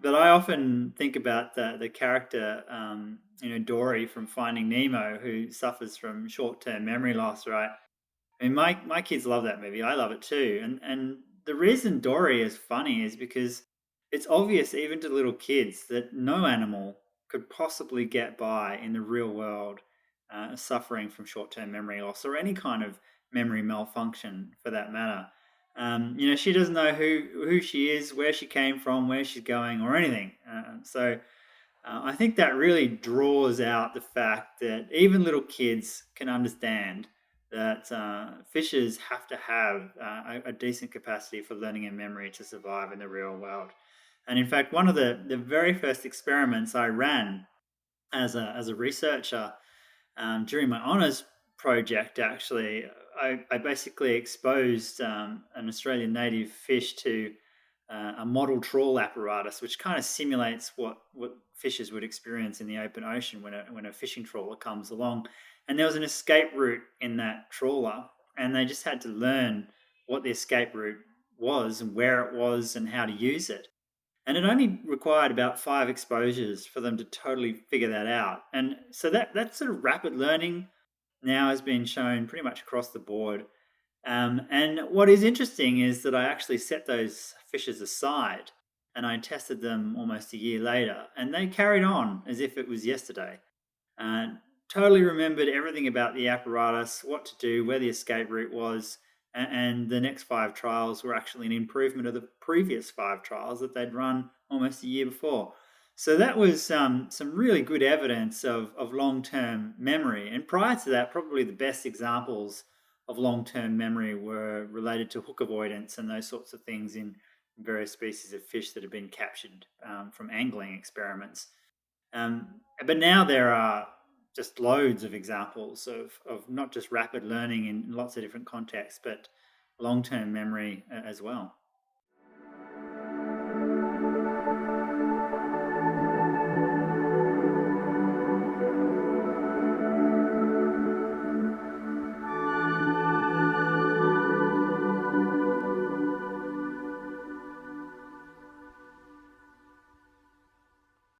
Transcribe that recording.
But I often think about the character, Dory from Finding Nemo, who suffers from short term memory loss. Right? I mean, my kids love that movie. I love it too. And the reason Dory is funny is because it's obvious even to little kids that no animal could possibly get by in the real world suffering from short term memory loss or any kind of memory malfunction for that matter. She doesn't know who she is, where she came from, where she's going, or anything. I think that really draws out the fact that even little kids can understand that fishes have to have a decent capacity for learning and memory to survive in the real world. And in fact, one of the very first experiments I ran as a researcher during my honors project, actually, I basically exposed an Australian native fish to a model trawl apparatus, which kind of simulates what fishes would experience in the open ocean when a fishing trawler comes along. And there was an escape route in that trawler, and they just had to learn what the escape route was and where it was and how to use it. And it only required about 5 exposures for them to totally figure that out. And so that sort of rapid learning now has been shown pretty much across the board. And what is interesting is that I actually set those fishes aside and I tested them almost a year later, and they carried on as if it was yesterday. And totally remembered everything about the apparatus, what to do, where the escape route was, and the next 5 trials were actually an improvement of the previous 5 trials that they'd run almost a year before. So that was some really good evidence of long-term memory. And prior to that, probably the best examples of long-term memory were related to hook avoidance and those sorts of things in various species of fish that have been captured from angling experiments. But now there are just loads of examples of not just rapid learning in lots of different contexts, but long term memory as well.